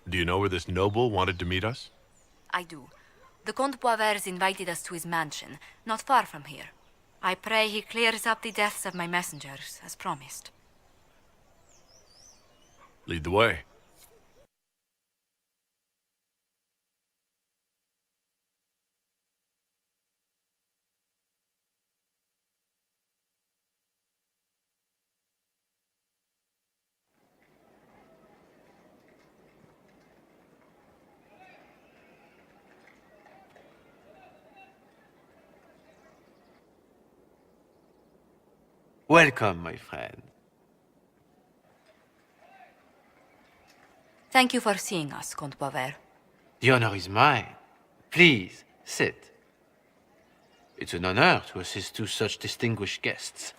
Do you know where this noble wanted to meet us? I do. The Comte Boisvert invited us to his mansion, not far from here. I pray he clears up the deaths of my messengers, as promised. Lead the way. Welcome, my friend. Thank you for seeing us, Comte Boisvert. The honor is mine. Please, sit. It's an honor to assist two such distinguished guests.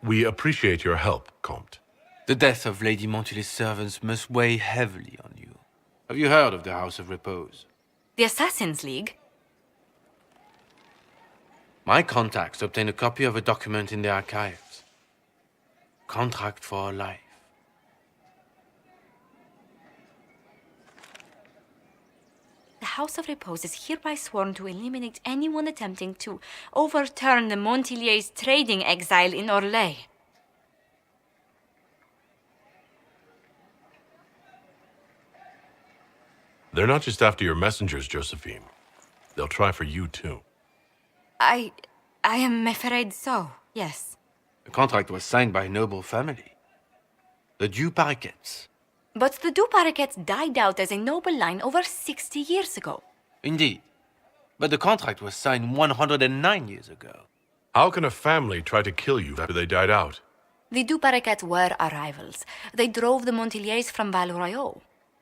We appreciate your help, Comte. The death of Lady Montily's servants must weigh heavily on you. Have you heard of the House of Repose? The Assassin's League? My contacts obtained a copy of a document in the archives. Contract for life. The House of Repose is hereby sworn to eliminate anyone attempting to overturn the Montiliers' trading exile in Orlais. They're not just after your messengers, Josephine. They'll try for you, too. I am afraid so, yes. The contract was signed by a noble family. The Du Paraquets. But the Du Paraquets died out as a noble line over 60 years ago. Indeed. But the contract was signed 109 years ago. How can a family try to kill you after they died out? The Du Paraquets were our rivals. They drove the Montiliers from Val Royaux.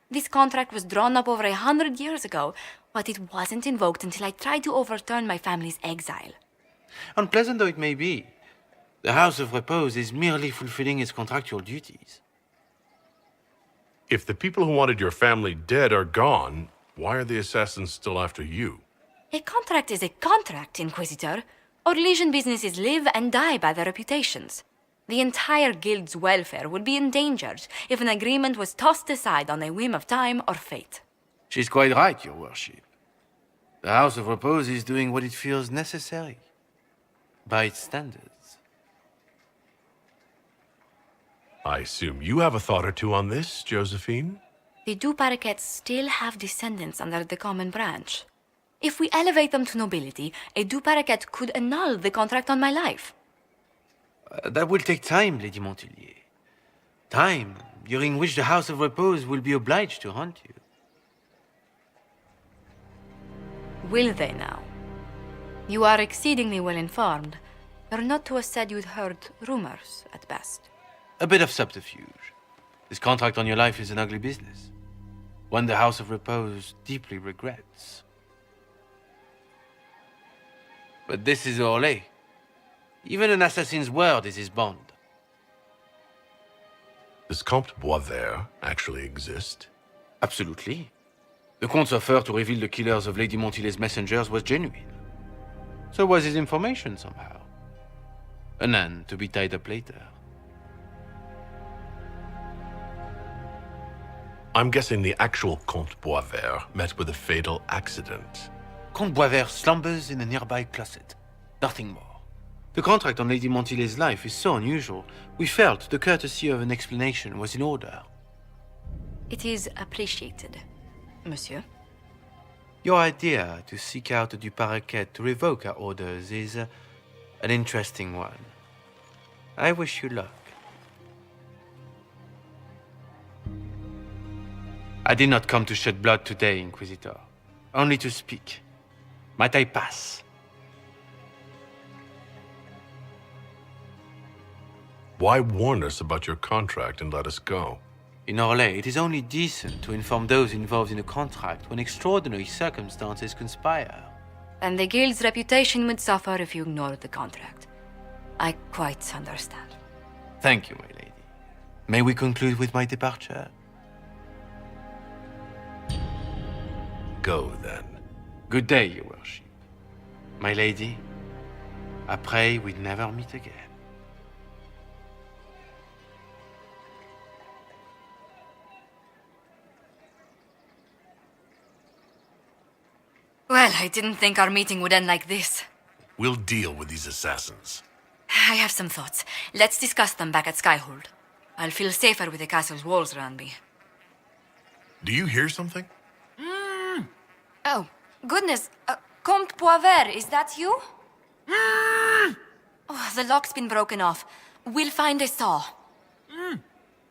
This contract was drawn up over 100 years ago, but it wasn't invoked until I tried to overturn my family's exile. Unpleasant though it may be, the House of Repose is merely fulfilling its contractual duties. If the people who wanted your family dead are gone, why are the assassins still after you? A contract is a contract, Inquisitor. Orlesian businesses live and die by their reputations. The entire guild's welfare would be endangered if an agreement was tossed aside on a whim of time or fate. She's quite right, Your Worship. The House of Repose is doing what it feels necessary, by its standards. I assume you have a thought or two on this, Josephine? The Du Paraquets still have descendants under the common branch. If we elevate them to nobility, a Du Paraquet could annul the contract on my life. That will take time, Lady Montilier. Time during which the House of Repose will be obliged to hunt you. Will they now? You are exceedingly well informed. You're not to have said you'd heard rumors, at best. A bit of subterfuge. This contract on your life is an ugly business. One the House of Repose deeply regrets. But this is Orlais. Even an assassin's word is his bond. Does Comte Boisvert actually exist? Absolutely. The Comte's offer to reveal the killers of Lady Montily's messengers was genuine. So was his information somehow. An end to be tied up later. I'm guessing the actual Comte Boisvert met with a fatal accident. Comte Boisvert slumbers in a nearby closet. Nothing more. The contract on Lady Montily's life is so unusual, we felt the courtesy of an explanation was in order. It is appreciated, monsieur. Your idea to seek out the Du Paraquet to revoke our orders is an interesting one. I wish you luck. I did not come to shed blood today, Inquisitor. Only to speak. Might I pass? Why warn us about your contract and let us go? In Orlais, it is only decent to inform those involved in a contract when extraordinary circumstances conspire. And the guild's reputation would suffer if you ignored the contract. I quite understand. Thank you, my lady. May we conclude with my departure? Go, then. Good day, Your Worship. My lady, I pray we never meet again. Well, I didn't think our meeting would end like this. We'll deal with these assassins. I have some thoughts. Let's discuss them back at Skyhold. I'll feel safer with the castle's walls around me. Do you hear something? Oh, goodness. Comte Poivert, is that you? Oh, the lock's been broken off. We'll find a saw.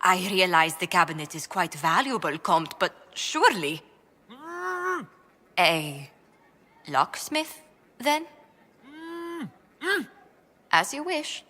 I realize the cabinet is quite valuable, Comte, but surely... A locksmith, then? As you wish.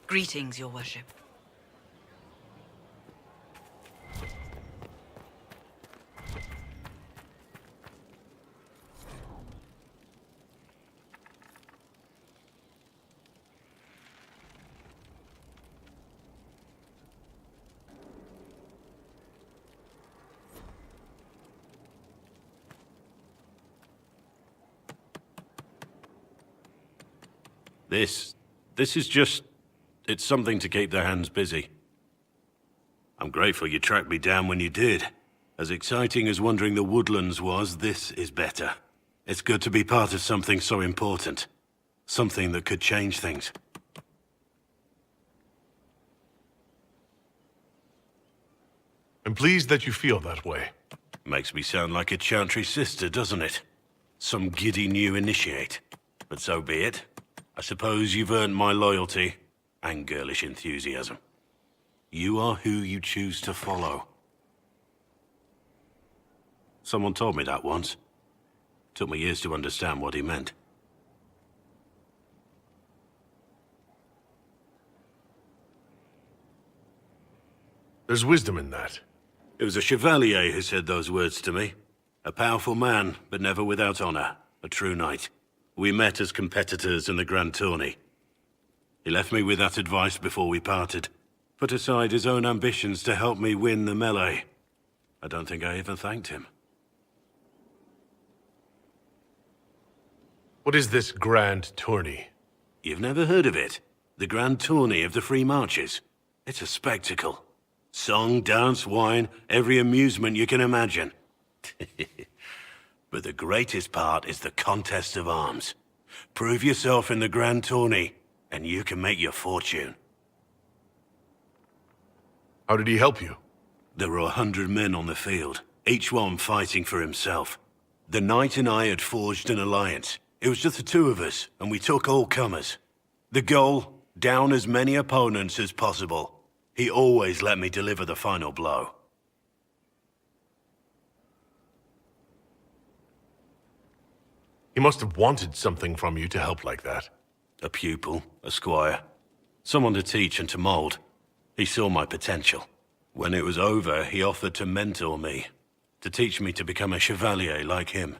Greetings, Your Worship. This is just... It's something to keep their hands busy. I'm grateful you tracked me down when you did. As exciting as wandering the woodlands was, this is better. It's good to be part of something so important. Something that could change things. I'm pleased that you feel that way. Makes me sound like a Chantry sister, doesn't it? Some giddy new initiate. But so be it. I suppose you've earned my loyalty. And girlish enthusiasm. You are who you choose to follow. Someone told me that once. Took me years to understand what he meant. There's wisdom in that. It was a chevalier who said those words to me. A powerful man, but never without honor. A true knight. We met as competitors in the Grand Tourney. He left me with that advice before we parted. Put aside his own ambitions to help me win the melee. I don't think I even thanked him. What is this grand tourney? You've never heard of it? The Grand Tourney of the Free Marches. It's a spectacle. Song, dance, wine, every amusement you can imagine. But the greatest part is the contest of arms. Prove yourself in the Grand Tourney, and you can make your fortune. How did he help you? There were 100 men on the field, each one fighting for himself. The knight and I had forged an alliance. It was just the two of us, and we took all comers. The goal, down as many opponents as possible. He always let me deliver the final blow. He must have wanted something from you to help like that. A pupil, a squire. Someone to teach and to mold. He saw my potential. When it was over, he offered to mentor me. To teach me to become a chevalier like him.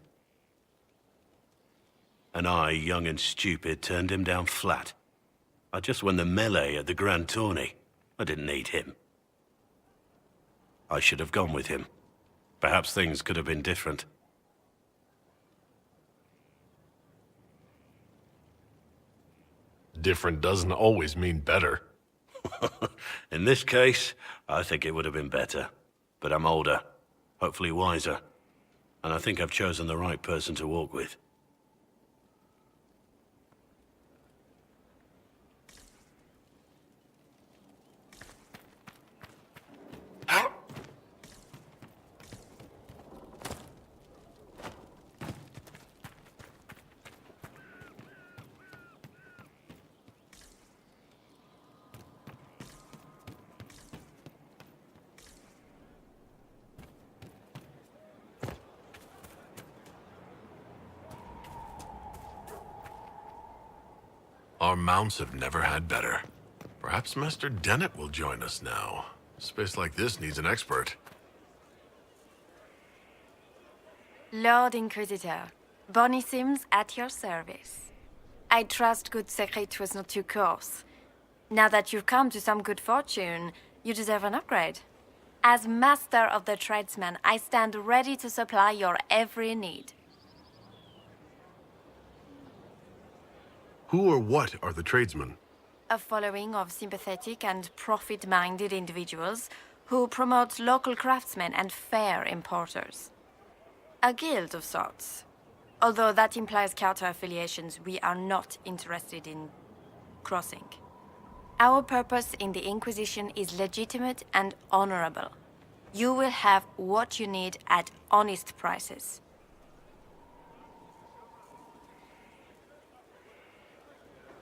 And I, young and stupid, turned him down flat. I just won the melee at the Grand Tourney. I didn't need him. I should have gone with him. Perhaps things could have been different. Different doesn't always mean better. In this case, I think it would have been better. But I'm older, hopefully wiser. And I think I've chosen the right person to walk with. Our mounts have never had better. Perhaps Master Dennett will join us now. Space like this needs an expert. Lord Inquisitor, Bonnie Sims at your service. I trust good secret was not too coarse. Now that you've come to some good fortune, you deserve an upgrade. As master of the tradesman, I stand ready to supply your every need. Who or what are the tradesmen? A following of sympathetic and profit-minded individuals who promote local craftsmen and fair importers. A guild of sorts. Although that implies counter-affiliations we are not interested in crossing. Our purpose in the Inquisition is legitimate and honorable. You will have what you need at honest prices.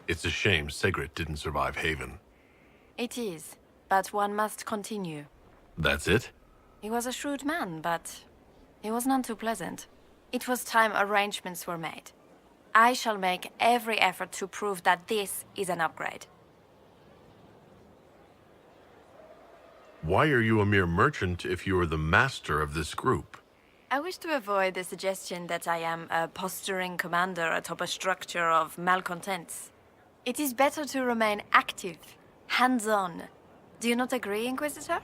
It's a shame Segret didn't survive Haven. It is, but one must continue. That's it? He was a shrewd man, but he was none too pleasant. It was time arrangements were made. I shall make every effort to prove that this is an upgrade. Why are you a mere merchant if you are the master of this group? I wish to avoid the suggestion that I am a posturing commander atop a structure of malcontents. It is better to remain active, hands-on. Do you not agree, Inquisitor?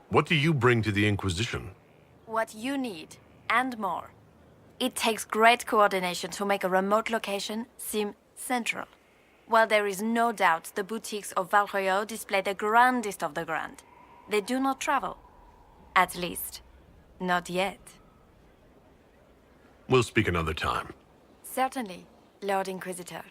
What do you bring to the Inquisition? What you need, and more. It takes great coordination to make a remote location seem central. While there is no doubt the boutiques of Valroyo display the grandest of the grand, they do not travel. At least, not yet. We'll speak another time. Certainly, Lord Inquisitor.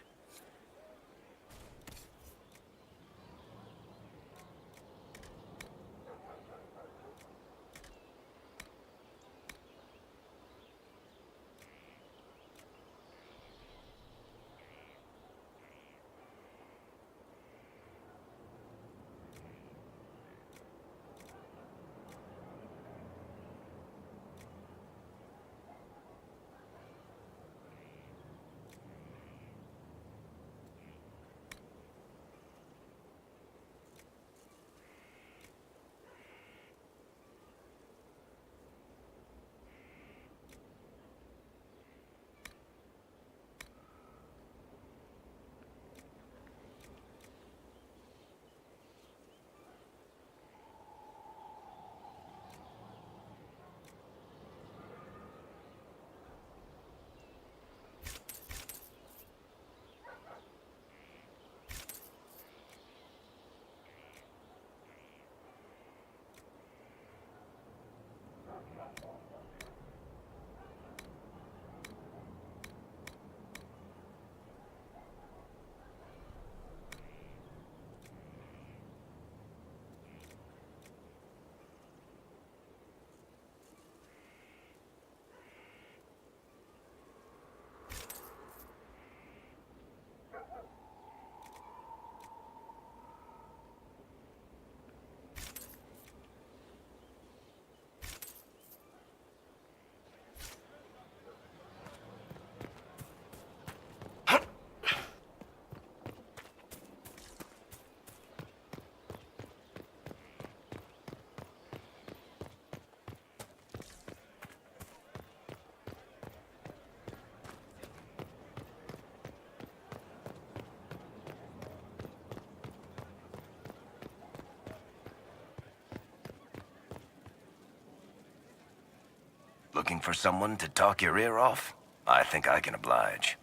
Looking for someone to talk your ear off? I think I can oblige.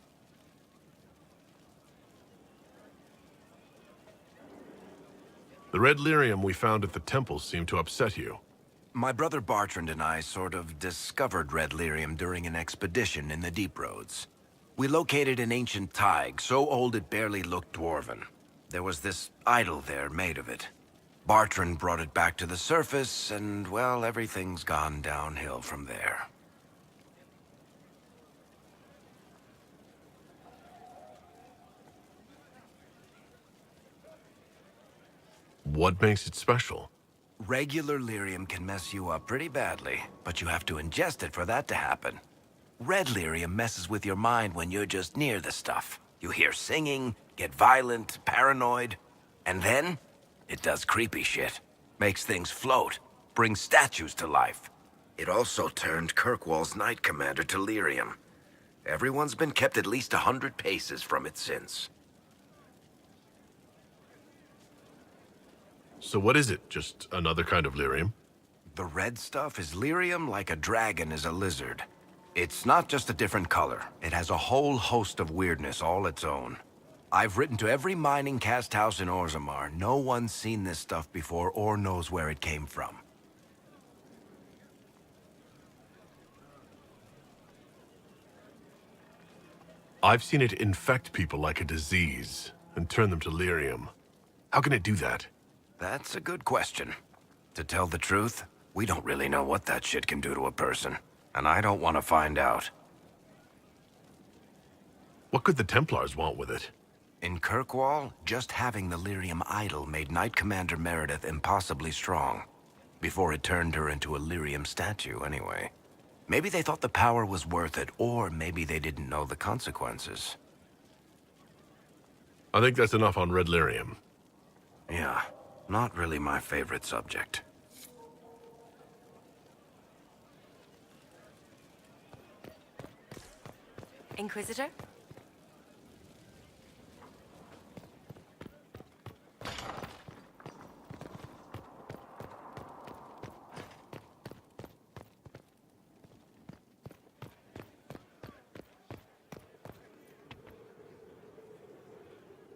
The red lyrium we found at the temple seemed to upset you. My brother Bartrand and I sort of discovered red lyrium during an expedition in the Deep Roads. We located an ancient thaig, so old it barely looked dwarven. There was this idol there made of it. Bartrand brought it back to the surface, and, well, everything's gone downhill from there. What makes it special? Regular lyrium can mess you up pretty badly, but you have to ingest it for that to happen. Red lyrium messes with your mind when you're just near the stuff. You hear singing, get violent, paranoid, and then it does creepy shit. Makes things float, brings statues to life. It also turned Kirkwall's Knight Commander to lyrium. Everyone's been kept at least 100 paces from it since. So what is it? Just another kind of lyrium? The red stuff is lyrium like a dragon is a lizard. It's not just a different color. It has a whole host of weirdness all its own. I've written to every mining cast house in Orzammar. No one's seen this stuff before or knows where it came from. I've seen it infect people like a disease and turn them to lyrium. How can it do that? That's a good question. To tell the truth, we don't really know what that shit can do to a person. And I don't want to find out. What could the Templars want with it? In Kirkwall, just having the lyrium idol made Knight Commander Meredith impossibly strong. Before it turned her into a lyrium statue, anyway. Maybe they thought the power was worth it, or maybe they didn't know the consequences. I think that's enough on red lyrium. Yeah, not really my favorite subject. Inquisitor?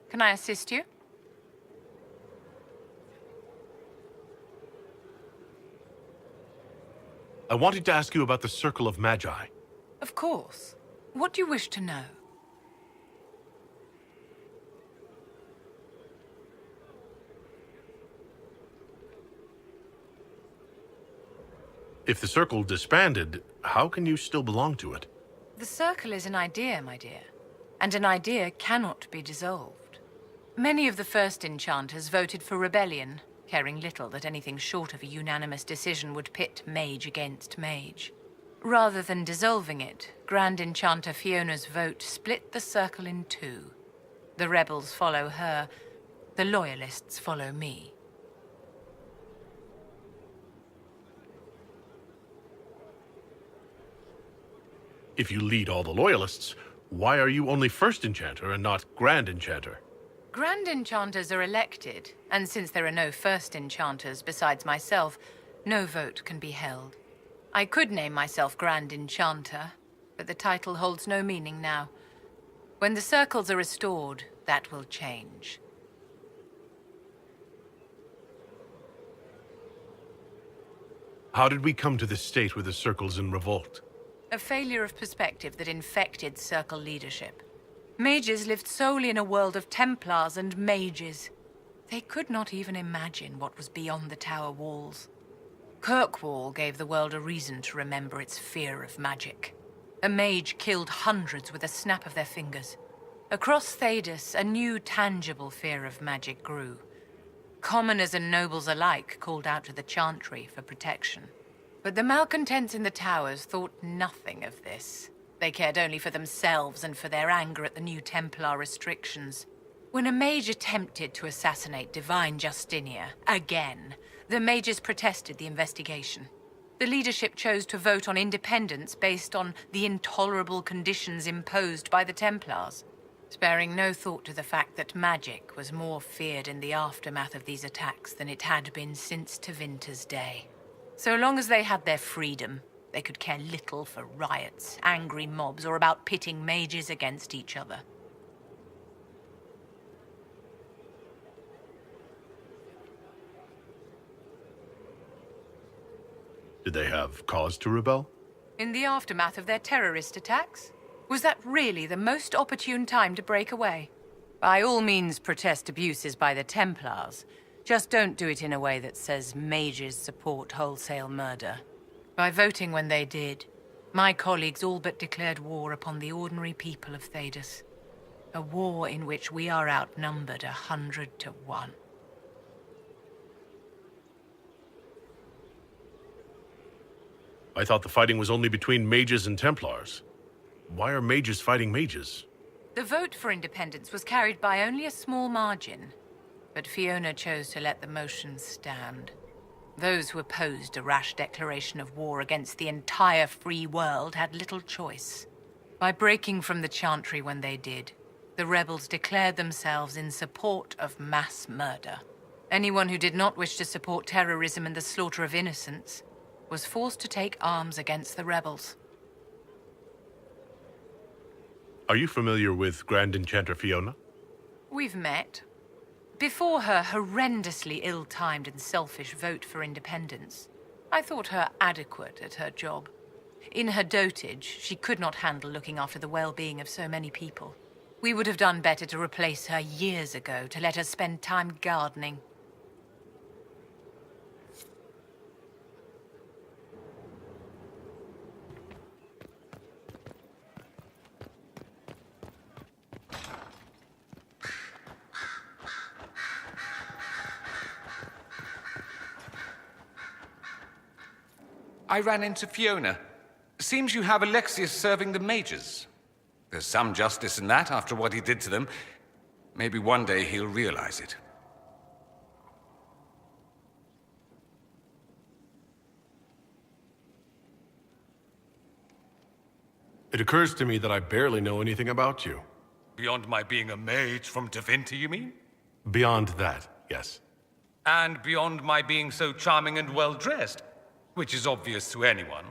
Can I assist you? I wanted to ask you about the Circle of Magi. Of course. What do you wish to know? If the Circle disbanded, how can you still belong to it? The Circle is an idea, my dear. And an idea cannot be dissolved. Many of the first enchanters voted for rebellion, caring little that anything short of a unanimous decision would pit mage against mage. Rather than dissolving it, Grand Enchanter Fiona's vote split the Circle in two. The rebels follow her, the loyalists follow me. If you lead all the Loyalists, why are you only First Enchanter and not Grand Enchanter? Grand Enchanters are elected, and since there are no First Enchanters besides myself, no vote can be held. I could name myself Grand Enchanter, but the title holds no meaning now. When the circles are restored, that will change. How did we come to this state where the Circle's in revolt? A failure of perspective that infected Circle leadership. Mages lived solely in a world of Templars and mages. They could not even imagine what was beyond the tower walls. Kirkwall gave the world a reason to remember its fear of magic. A mage killed hundreds with a snap of their fingers. Across Thedas, a new tangible fear of magic grew. Commoners and nobles alike called out to the Chantry for protection. But the malcontents in the towers thought nothing of this. They cared only for themselves and for their anger at the new Templar restrictions. When a mage attempted to assassinate Divine Justinia, again, the mages protested the investigation. The leadership chose to vote on independence based on the intolerable conditions imposed by the Templars, sparing no thought to the fact that magic was more feared in the aftermath of these attacks than it had been since Tevinter's day. So long as they had their freedom, they could care little for riots, angry mobs, or about pitting mages against each other. Did they have cause to rebel? In the aftermath of their terrorist attacks? Was that really the most opportune time to break away? By all means, protest abuses by the Templars. Just don't do it in a way that says mages support wholesale murder. By voting when they did, my colleagues all but declared war upon the ordinary people of Thedas. A war in which we are outnumbered 100 to 1. I thought the fighting was only between mages and Templars. Why are mages fighting mages? The vote for independence was carried by only a small margin, but Fiona chose to let the motion stand. Those who opposed a rash declaration of war against the entire free world had little choice. By breaking from the Chantry when they did, the rebels declared themselves in support of mass murder. Anyone who did not wish to support terrorism and the slaughter of innocents was forced to take arms against the rebels. Are you familiar with Grand Enchanter Fiona? We've met. Before her horrendously ill-timed and selfish vote for independence, I thought her adequate at her job. In her dotage, she could not handle looking after the well-being of so many people. We would have done better to replace her years ago, to let her spend time gardening. I ran into Fiona. Seems you have Alexius serving the mages. There's some justice in that after what he did to them. Maybe one day he'll realize it. It occurs to me that I barely know anything about you. Beyond my being a mage from Tevinter, you mean? Beyond that, yes. And beyond my being so charming and well-dressed, which is obvious to anyone.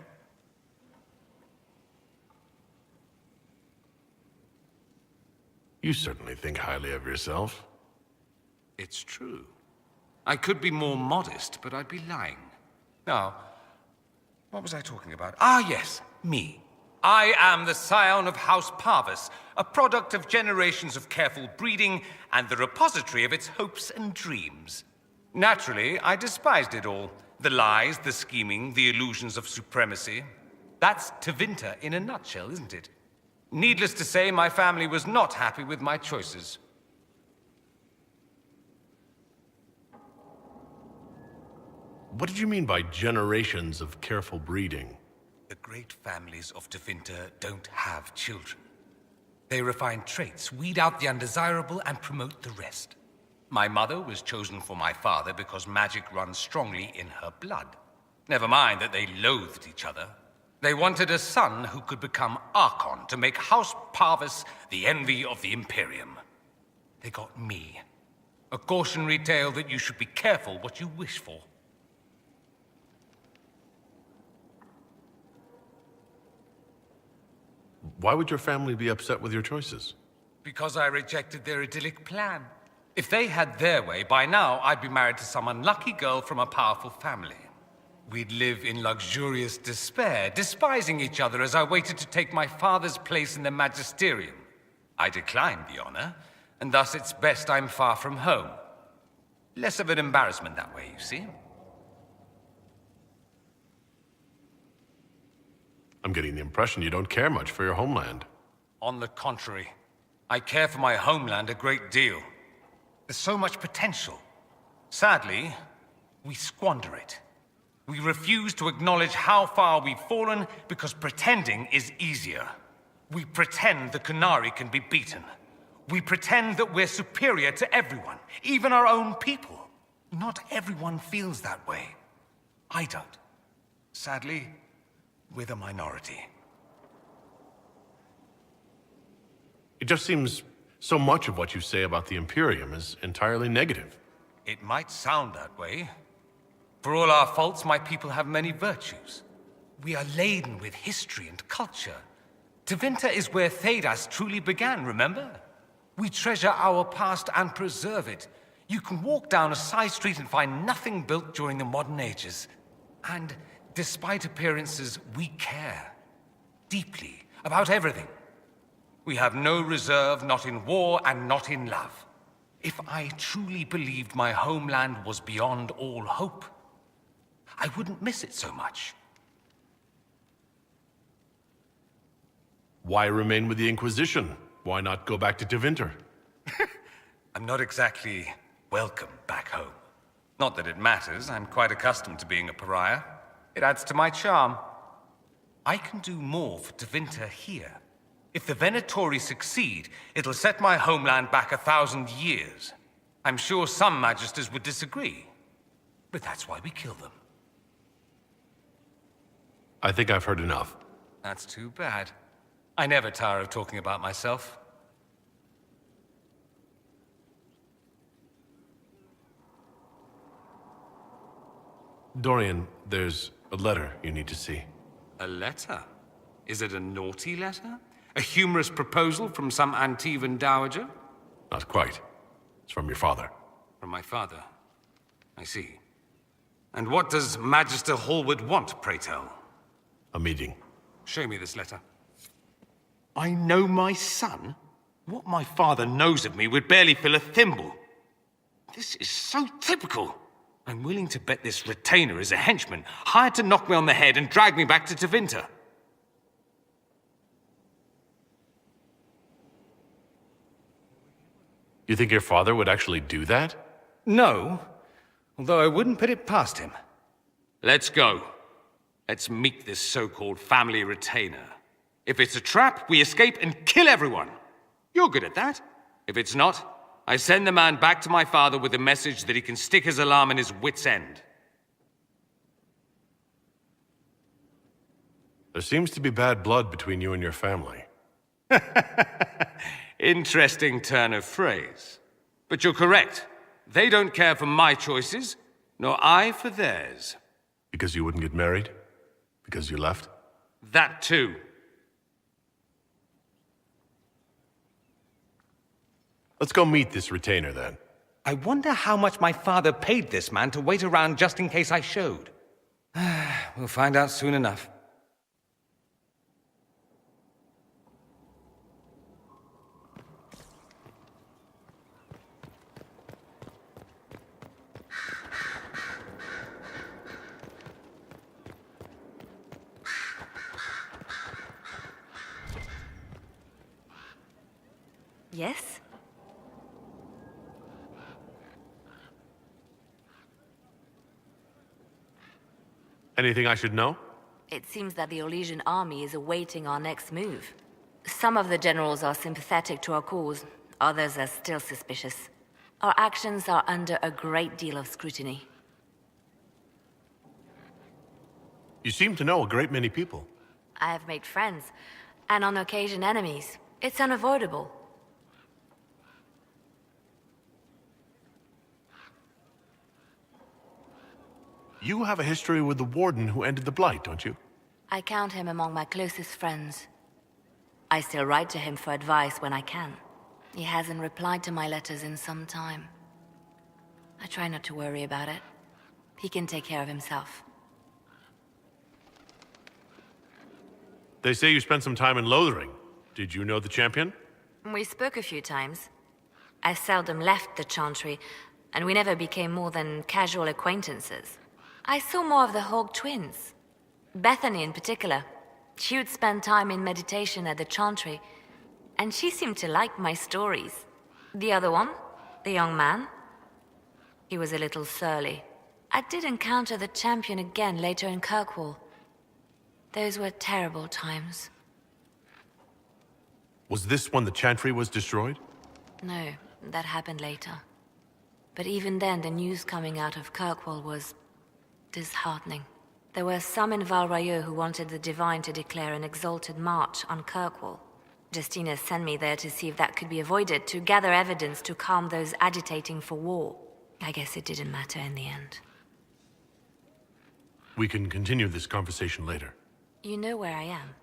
You certainly think highly of yourself. It's true. I could be more modest, but I'd be lying. Now, what was I talking about? Ah, yes, me. I am the scion of House Parvis, a product of generations of careful breeding and the repository of its hopes and dreams. Naturally, I despised it all. The lies, the scheming, the illusions of supremacy. That's Tevinter in a nutshell, isn't it? Needless to say, my family was not happy with my choices. What did you mean by generations of careful breeding? The great families of Tevinter don't have children. They refine traits, weed out the undesirable, and promote the rest. My mother was chosen for my father because magic runs strongly in her blood. Never mind that they loathed each other. They wanted a son who could become Archon to make House Parvis the envy of the Imperium. They got me. A cautionary tale that you should be careful what you wish for. Why would your family be upset with your choices? Because I rejected their idyllic plan. If they had their way, by now I'd be married to some unlucky girl from a powerful family. We'd live in luxurious despair, despising each other as I waited to take my father's place in the magisterium. I declined the honor, and thus it's best I'm far from home. Less of an embarrassment that way, you see. I'm getting the impression you don't care much for your homeland. On the contrary, I care for my homeland a great deal. There's so much potential. Sadly, we squander it. We refuse to acknowledge how far we've fallen because pretending is easier. We pretend the Qunari can be beaten. We pretend that we're superior to everyone, even our own people. Not everyone feels that way. I don't. Sadly, we're the minority. It just seems so much of what you say about the Imperium is entirely negative. It might sound that way. For all our faults, my people have many virtues. We are laden with history and culture. Tevinter is where Thedas truly began, remember? We treasure our past and preserve it. You can walk down a side street and find nothing built during the modern ages. And despite appearances, we care. Deeply. About everything. We have no reserve, not in war and not in love. If I truly believed my homeland was beyond all hope, I wouldn't miss it so much. Why remain with the Inquisition? Why not go back to Tevinter? I'm not exactly welcome back home. Not that it matters, I'm quite accustomed to being a pariah. It adds to my charm. I can do more for Tevinter here. If the Venatori succeed, it'll set my homeland back 1,000 years. I'm sure some magisters would disagree, but that's why we kill them. I think I've heard enough. That's too bad. I never tire of talking about myself. Dorian, there's a letter you need to see. A letter? Is it a naughty letter? A humorous proposal from some Antivan dowager? Not quite. It's from your father. From my father. I see. And what does Magister Hallward want, pray tell? A meeting. Show me this letter. I know my son? What my father knows of me would barely fill a thimble. This is so typical. I'm willing to bet this retainer is a henchman, hired to knock me on the head and drag me back to Tevinter. You think your father would actually do that? No, although I wouldn't put it past him. Let's go. Let's meet this so-called family retainer. If it's a trap, we escape and kill everyone. You're good at that. If it's not, I send the man back to my father with a message that he can stick his alarm in his wit's end. There seems to be bad blood between you and your family. Interesting turn of phrase. But you're correct. They don't care for my choices, nor I for theirs. Because you wouldn't get married? Because you left? That too. Let's go meet this retainer, then. I wonder how much my father paid this man to wait around just in case I showed. We'll find out soon enough. Yes? Anything I should know? It seems that the Orlesian army is awaiting our next move. Some of the generals are sympathetic to our cause, others are still suspicious. Our actions are under a great deal of scrutiny. You seem to know a great many people. I have made friends, and on occasion enemies. It's unavoidable. You have a history with the warden who ended the Blight, don't you? I count him among my closest friends. I still write to him for advice when I can. He hasn't replied to my letters in some time. I try not to worry about it. He can take care of himself. They say you spent some time in Lothering. Did you know the champion? We spoke a few times. I seldom left the Chantry, and we never became more than casual acquaintances. I saw more of the Hog twins. Bethany in particular. She would spend time in meditation at the Chantry, and she seemed to like my stories. The other one, the young man, he was a little surly. I did encounter the champion again later in Kirkwall. Those were terrible times. Was this when the Chantry was destroyed? No, that happened later. But even then, the news coming out of Kirkwall was disheartening. There were some in Val Royeaux who wanted the Divine to declare an exalted march on Kirkwall. Justina sent me there to see if that could be avoided, to gather evidence to calm those agitating for war. I guess it didn't matter in the end. We can continue this conversation later. You know where I am.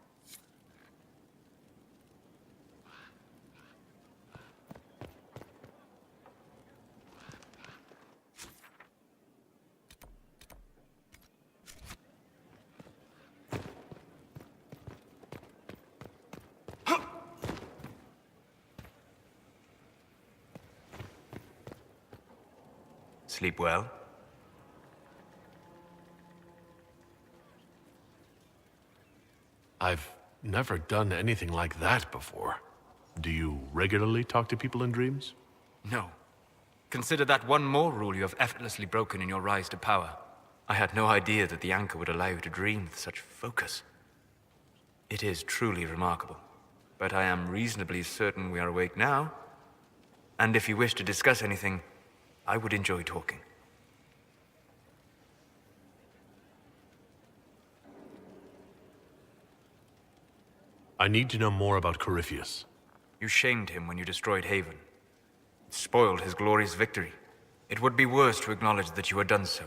Sleep well? I've never done anything like that before. Do you regularly talk to people in dreams? No. Consider that one more rule you have effortlessly broken in your rise to power. I had no idea that the anchor would allow you to dream with such focus. It is truly remarkable. but I am reasonably certain we are awake now. And if you wish to discuss anything, I would enjoy talking. I need to know more about Corypheus. You shamed him when you destroyed Haven. It spoiled his glorious victory. It would be worse to acknowledge that you had done so.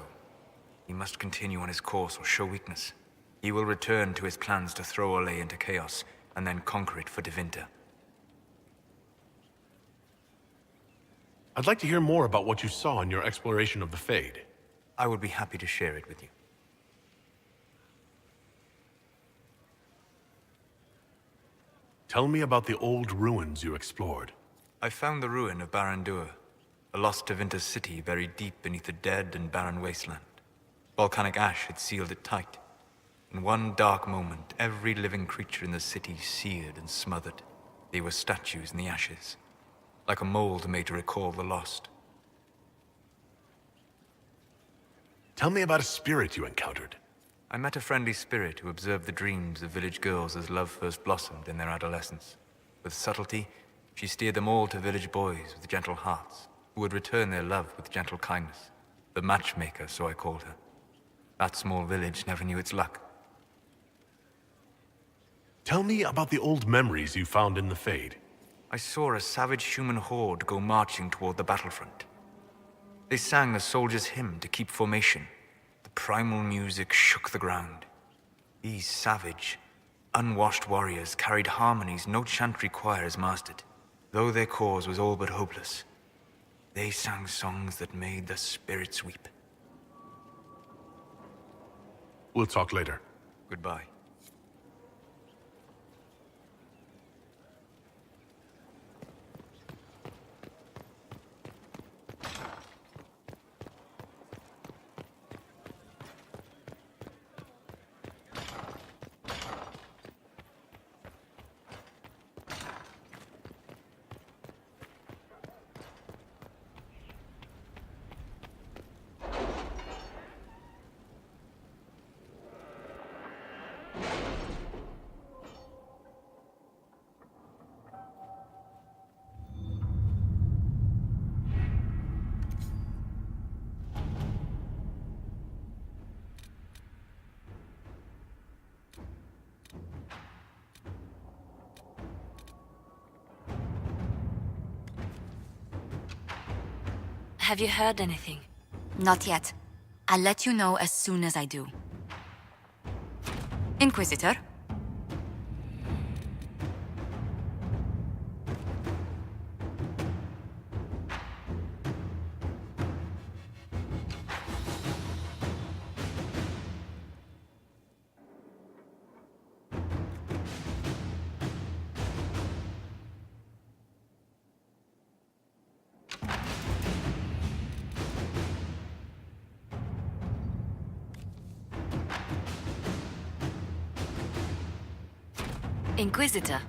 He must continue on his course or show weakness. He will return to his plans to throw Olay into chaos, and then conquer it for Devinter. I'd like to hear more about what you saw in your exploration of the Fade. I would be happy to share it with you. Tell me about the old ruins you explored. I found the ruin of Barandur, a lost Devinter city buried deep beneath a dead and barren wasteland. Volcanic ash had sealed it tight. In one dark moment, every living creature in the city seared and smothered. They were statues in the ashes, like a mold made to recall the lost. Tell me about a spirit you encountered. I met a friendly spirit who observed the dreams of village girls as love first blossomed in their adolescence. With subtlety, she steered them all to village boys with gentle hearts, who would return their love with gentle kindness. The matchmaker, so I called her. That small village never knew its luck. Tell me about the old memories you found in the Fade. I saw a savage human horde go marching toward the battlefront. They sang a soldier's hymn to keep formation. The primal music shook the ground. These savage, unwashed warriors carried harmonies no chantry choir has mastered. Though their cause was all but hopeless, they sang songs that made the spirits weep. We'll talk later. Goodbye. Have you heard anything? Not yet. I'll let you know as soon as I do. Inquisitor? Inquisitor.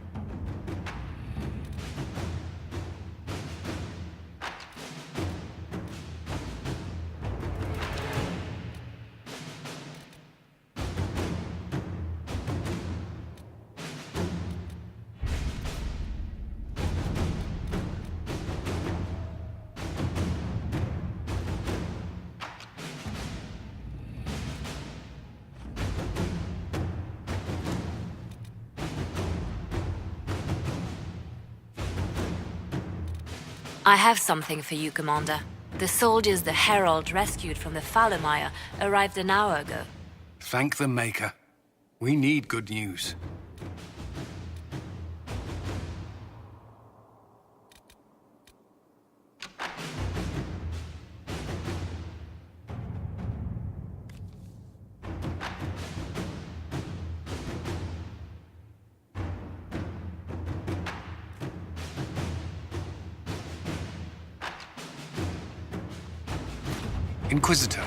I have something for you, Commander. The soldiers the Herald rescued from the Fallermire arrived an hour ago. Thank the Maker. We need good news. Inquisitor,